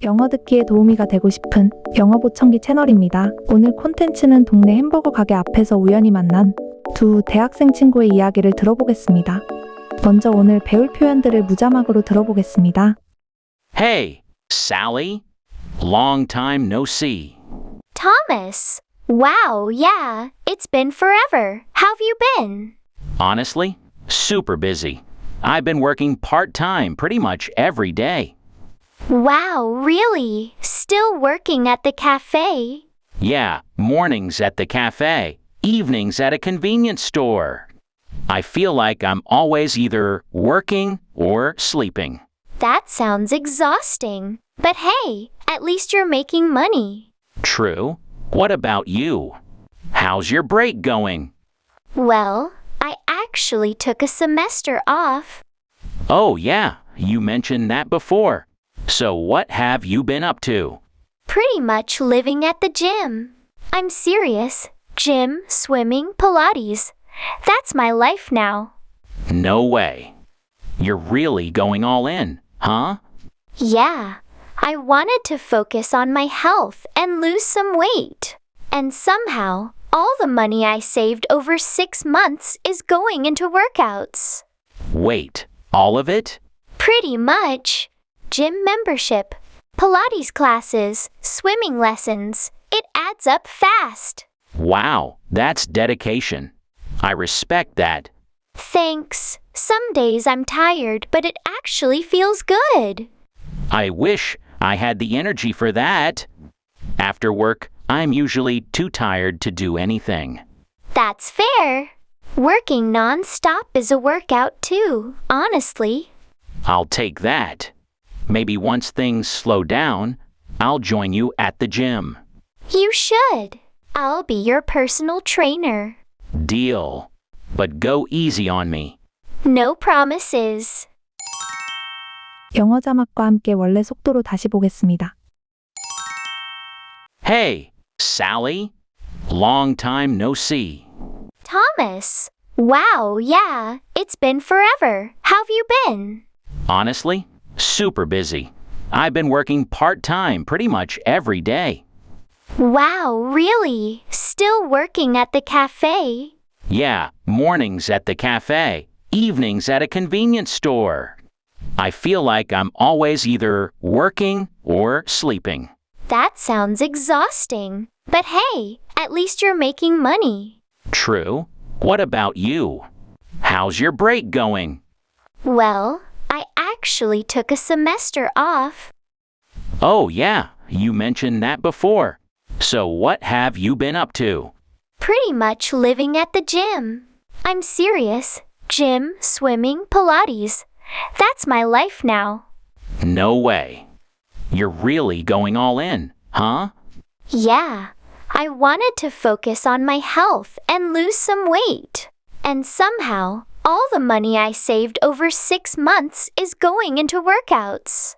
영어 듣기에 도우미가 되고 싶은 영어 보청기 채널입니다. 오늘 콘텐츠는 동네 햄버거 가게 앞에서 우연히 만난 두 대학생 친구의 이야기를 들어보겠습니다. 먼저 오늘 배울 표현들을 무자막으로 들어보겠습니다. Hey, Sally. Long time no see. Thomas! Wow, yeah, it's been forever. How have you been? Honestly, super busy. I've been working part-time pretty much every day. Wow, really? Still working at the cafe? Yeah, mornings at the cafe, evenings at a convenience store. I feel like I'm always either working or sleeping. That sounds exhausting. But hey, at least you're making money. True. What about you? How's your break going? Well, I actually took a semester off. Oh, yeah, you mentioned that before. So what have you been up to? Pretty much living at the gym. I'm serious. Gym, swimming, Pilates. That's my life now. No way. You're really going all in, huh? Yeah, I wanted to focus on my health and lose some weight. And somehow, all the money I saved over 6 months is going into workouts. Wait, all of it? Pretty much. Gym membership, Pilates classes, swimming lessons. It adds up fast. Wow, that's dedication. I respect that. Thanks. Some days I'm tired, but it actually feels good. I wish I had the energy for that. After work, I'm usually too tired to do anything. That's fair. Working non-stop is a workout too, honestly. I'll take that. Maybe once things slow down, I'll join you at the gym. You should. I'll be your personal trainer. Deal. But go easy on me. No promises. 영어 자막과 함께 원래 속도로 다시 보겠습니다. Hey, Sally. Long time no see. Thomas! Wow, yeah, it's been forever. How have you been? Honestly, super busy. I've been working part-time pretty much every day. Wow, really? Still working at the cafe? Yeah, mornings at the cafe, evenings at a convenience store. I feel like I'm always either working or sleeping. That sounds exhausting. But hey, at least you're making money. True. What about you? How's your break going? Well, I actually took a semester off. Oh, yeah, you mentioned that before. So what have you been up to? Pretty much living at the gym. I'm serious. Gym, swimming, Pilates. That's my life now. No way. You're really going all in, huh? Yeah, I wanted to focus on my health and lose some weight. And somehow, all the money I saved over 6 months is going into workouts.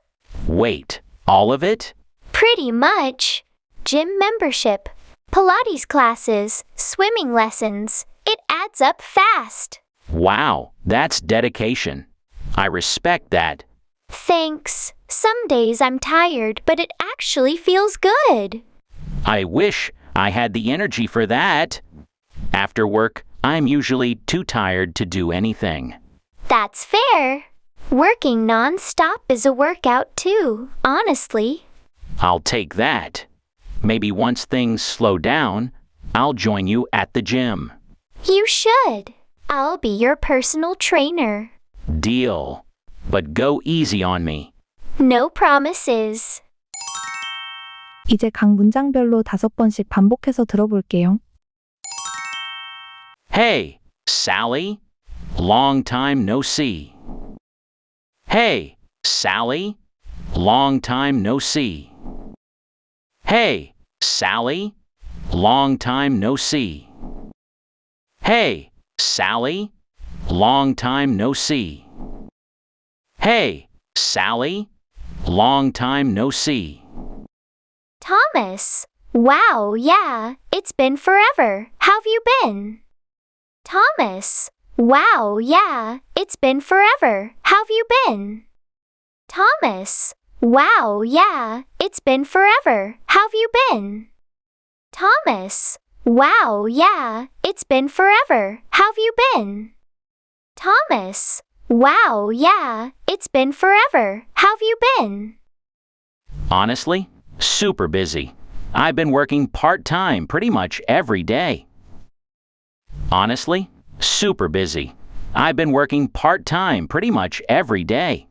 Wait, all of it? Pretty much. Gym membership, Pilates classes, swimming lessons. It adds up fast. Wow, that's dedication. I respect that. Thanks. Some days I'm tired, but it actually feels good. I wish I had the energy for that. After work, I'm usually too tired to do anything. That's fair. Working non-stop is a workout too, honestly. I'll take that. Maybe once things slow down, I'll join you at the gym. You should. I'll be your personal trainer. Deal. But go easy on me. No promises. 이제 각 문장별로 5번씩 반복해서 들어볼게요. Hey, Sally. Long time no see. Hey, Sally. Long time no see. Hey, Sally. Long time no see. Hey, Sally. Long time no see. Hey, Sally. Long time no see. Thomas! Wow, yeah, it's been forever. How have you been? Thomas! Wow, yeah, it's been forever. How have you been? Thomas! Wow, yeah, it's been forever. How've you been? Thomas. Wow, yeah, it's been forever. How've you been? Thomas. Wow, yeah, it's been forever. How've you been? Honestly, super busy. I've been working part-time pretty much every day. Honestly, super busy. I've been working part-time pretty much every day.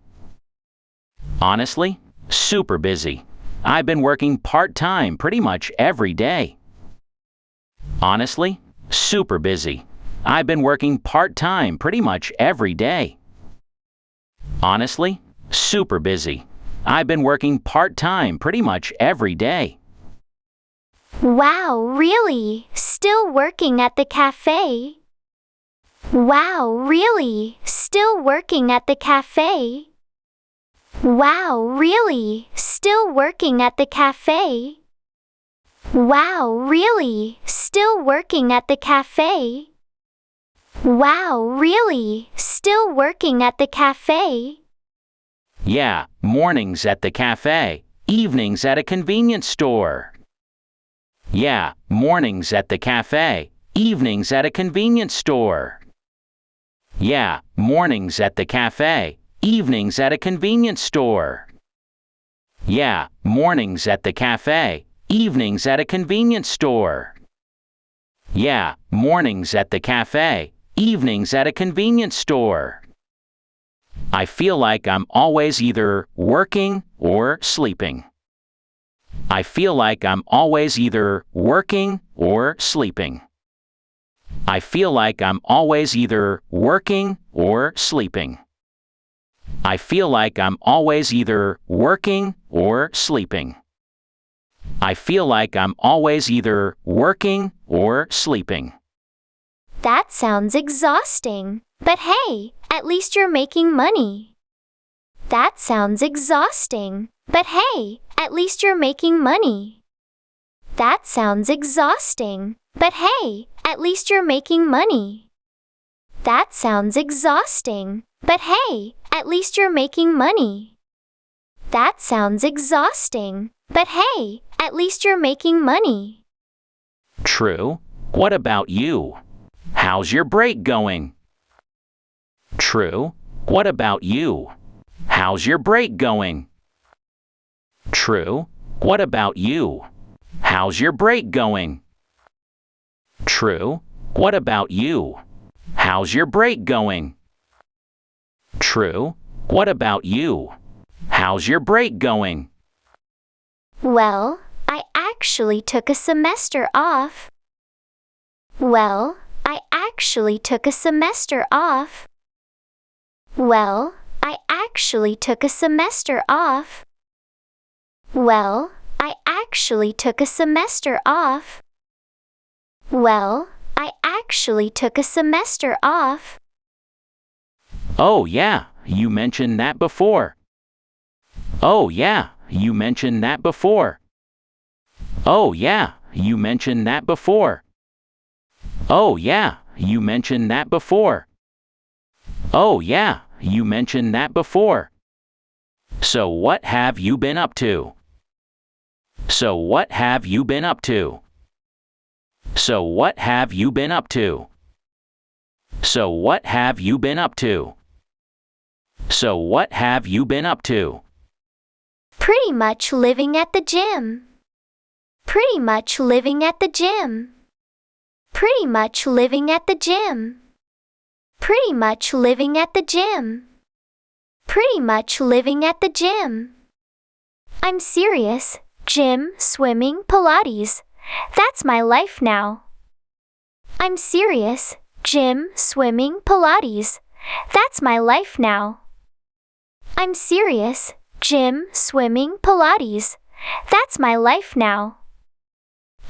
Honestly, super busy. I've been working part-time pretty much every day. Honestly, super busy. I've been working part-time pretty much every day. Honestly, super busy. I've been working part-time pretty much every day. Wow, really? Still working at the cafe? Wow, really? Still working at the cafe? Wow, really? Still working at the cafe? Wow, really? Still working at the cafe? Wow, really? Still working at the cafe? Yeah, mornings at the cafe, evenings at a convenience store. Yeah, mornings at the cafe, evenings at a convenience store. Yeah, mornings at the cafe, evenings at a convenience store. Yeah, mornings at the cafe, evenings at a convenience store. Yeah, mornings at the cafe, evenings at a convenience store. I feel like I'm always either working or sleeping. I feel like I'm always either working or sleeping. I feel like I'm always either working or sleeping. I feel like I'm always either working or sleeping. I feel like I'm always either working or sleeping. That sounds exhausting. But hey, at least you're making money. That sounds exhausting. But hey, at least you're making money. That sounds exhausting. But hey, at least you're making money. That sounds exhausting. But hey, at least you're making money. That sounds exhausting. But hey, at least you're making money. True. What about you? How's your break going? True. What about you? How's your break going? True. What about you? How's your break going? True. What about you? How's your break going? True. What about you? How's your break going? Well, I actually took a semester off. Well, I actually took a semester off. Well, I actually took a semester off. Well, I actually took a semester off. Well, I actually took a semester off. Oh, yeah, you mentioned that before. Oh, yeah, you mentioned that before. Oh, yeah, you mentioned that before. Oh, yeah, you mentioned that before. Oh, yeah, you mentioned that before. So what have you been up to? So what have you been up to? So what have you been up to? So what have you been up to? So what have you been up to? Pretty much living at the gym. Pretty much living at the gym. Pretty much living at the gym. Pretty much living at the gym. Pretty much living at the gym. I'm serious. Gym, swimming, Pilates. That's my life now. I'm serious. Gym, swimming, Pilates. That's my life now. I'm serious. Gym, swimming, Pilates. That's my life now.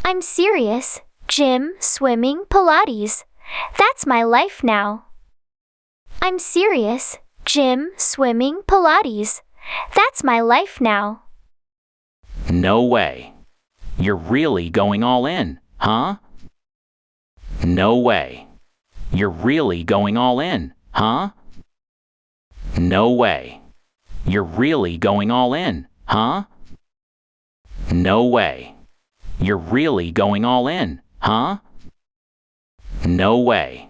I'm serious. Gym, swimming, Pilates. That's my life now. I'm serious. Gym, swimming, Pilates. That's my life now. No way. You're really going all in, huh? No way. You're really going all in, huh? No way. You're really going all in, huh? No way. You're really going all in, huh? No way.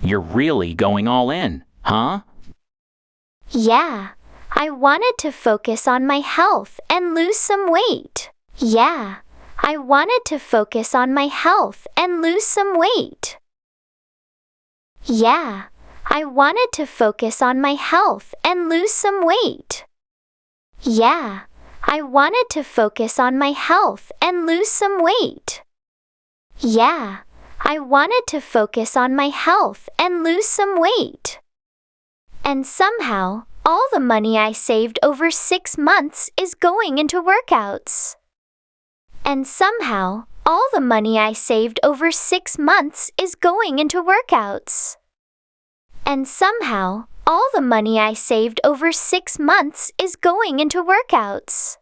You're really going all in, huh? Yeah, I wanted to focus on my health and lose some weight. Yeah, I wanted to focus on my health and lose some weight. Yeah, I wanted to focus on my health and lose some weight. Yeah, I wanted to focus on my health and lose some weight. Yeah, I wanted to focus on my health and lose some weight. And somehow, all the money I saved over 6 months is going into workouts. And somehow, all the money I saved over 6 months is going into workouts. And somehow, all the money I saved over 6 months is going into workouts.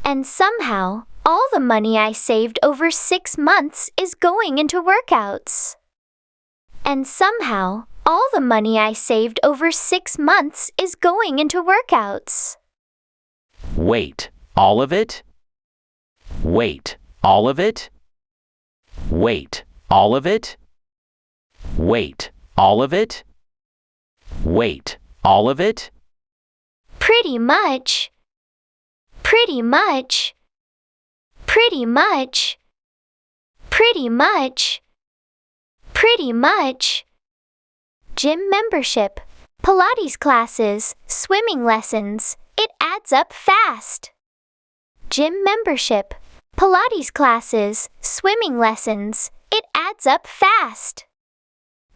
And somehow, all the money I saved over 6 months is going into workouts. And somehow, all the money I saved over 6 months is going into workouts. Wait, all of it? Wait, all of it? Wait, all of it? Wait, all of it? Wait, all of it? Pretty much. Pretty much. Pretty much. Pretty much. Pretty much. Gym membership, Pilates classes, swimming lessons, it adds up fast. Gym membership, Pilates classes, swimming lessons, it adds up fast.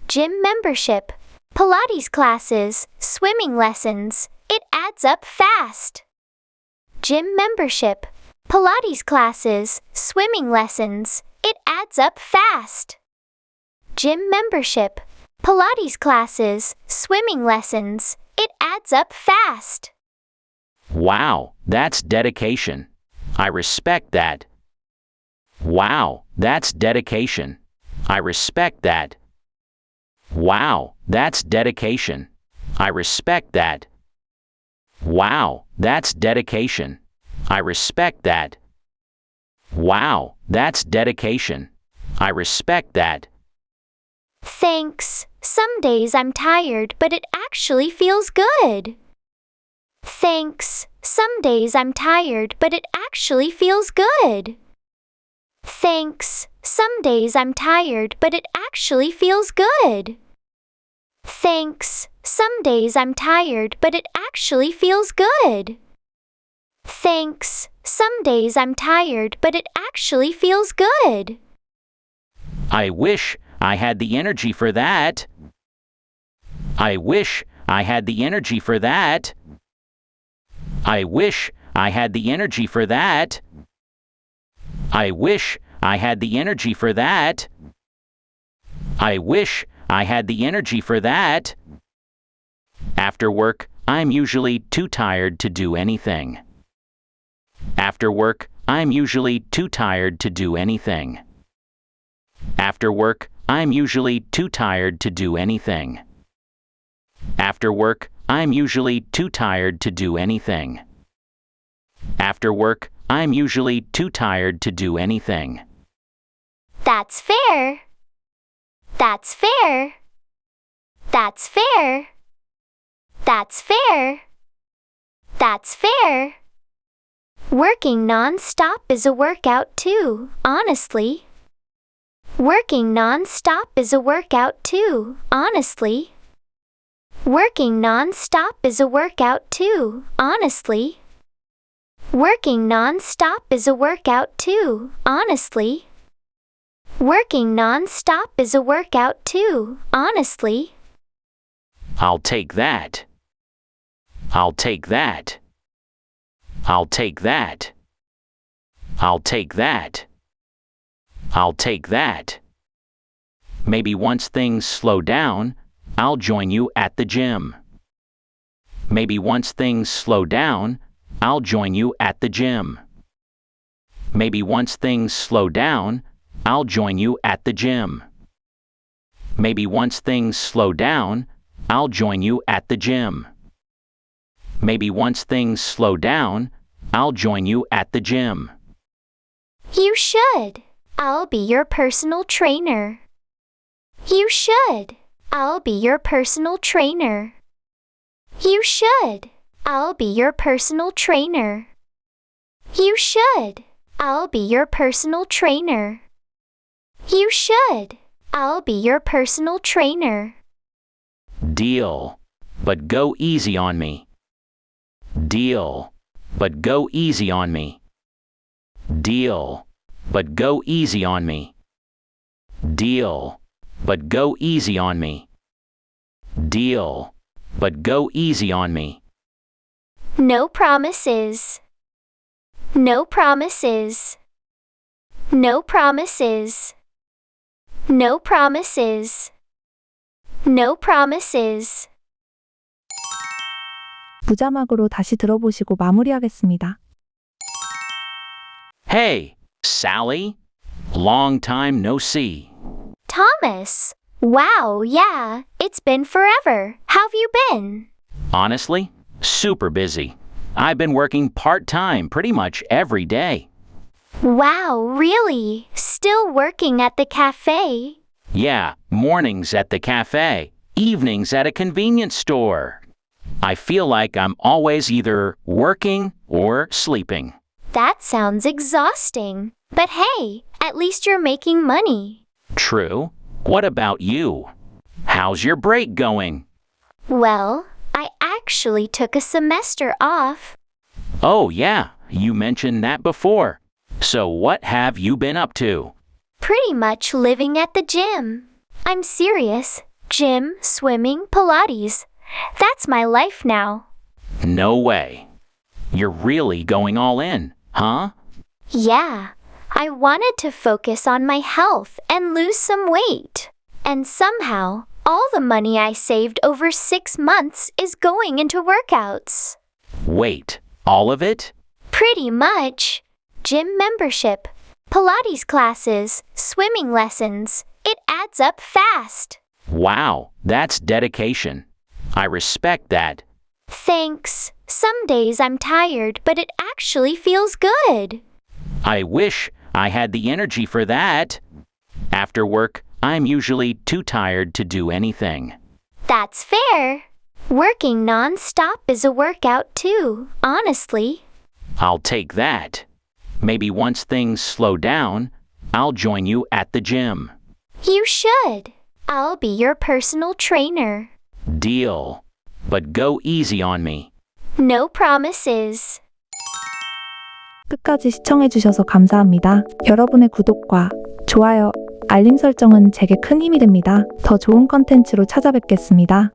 Gym membership, Pilates classes, swimming lessons, it adds up fast. Gym membership, Pilates classes, swimming lessons, it adds up fast. Gym membership, Pilates classes, swimming lessons, it adds up fast. Wow, that's dedication. I respect that. Wow, that's dedication. I respect that. Wow, that's dedication. I respect that. Wow, that's dedication. I respect that. Wow, that's dedication. I respect that. Thanks. Some days I'm tired, but it actually feels good. Thanks. Some days I'm tired, but it actually feels good. Thanks. Some days I'm tired, but it actually feels good. Thanks. Some days I'm tired, but it actually feels good. Thanks. Some days I'm tired, but it actually feels good. I wish I had the energy for that. I wish I had the energy for that. I wish I had the energy for that. I wish I had the energy for that. I wish I had the energy for that. After work, I'm usually too tired to do anything. After work, I'm usually too tired to do anything. After work, I'm usually too tired to do anything. After work, I'm usually too tired to do anything. After work, I'm usually too tired to do anything. That's fair. That's fair. That's fair. That's fair. That's fair. Working non-stop is a workout too, honestly. Working non-stop is a workout too, honestly. Working non-stop is a workout too, honestly. Working non-stop is a workout too, honestly. Working non-stop is a workout too, honestly. I'll take that. I'll take that. I'll take that. I'll take that. I'll take that. Maybe once things slow down, I'll join you at the gym. Maybe once things slow down, I'll join you at the gym. Maybe once things slow down, I'll join you at the gym. Maybe once things slow down, I'll join you at the gym. Maybe once things slow down, I'll join you at the gym. You should. I'll be your personal trainer. You should. I'll be your personal trainer. You should. I'll be your personal trainer. You should. I'll be your personal trainer. You should. I'll be your personal trainer. Deal. But go easy on me. Deal. But go easy on me. Deal. But go easy on me. Deal. But go easy on me. Deal. But go easy on me. No promises. No promises. No promises. No promises. No promises. 무자막으로 다시 들어보시고 마무리하겠습니다. Hey, Sally. Long time no see. Thomas. Wow, yeah, it's been forever. How have you been? Honestly, super busy. I've been working part-time pretty much every day. Wow, really? Still working at the cafe? Yeah, mornings at the cafe, evenings at a convenience store. I feel like I'm always either working or sleeping. That sounds exhausting. But hey, at least you're making money. True. What about you? How's your break going? Well, I actually took a semester off. Oh, yeah, you mentioned that before. So what have you been up to? Pretty much living at the gym. I'm serious. Gym, swimming, Pilates. That's my life now. No way. You're really going all in, huh? Yeah, I wanted to focus on my health and lose some weight. And somehow, all the money I saved over 6 months is going into workouts. Wait, all of it? Pretty much. Gym membership, Pilates classes, swimming lessons. It adds up fast. Wow, that's dedication. I respect that. Thanks. Some days I'm tired, but it actually feels good. I wish I had the energy for that. After work, I'm usually too tired to do anything. That's fair. Working non-stop is a workout too, honestly. I'll take that. Maybe once things slow down, I'll join you at the gym. You should. I'll be your personal trainer. Deal. But go easy on me. No promises. 끝까지 시청해주셔서 감사합니다. 여러분의 구독과 좋아요, 알림 설정은 제게 큰 힘이 됩니다. 더 좋은 컨텐츠로 찾아뵙겠습니다.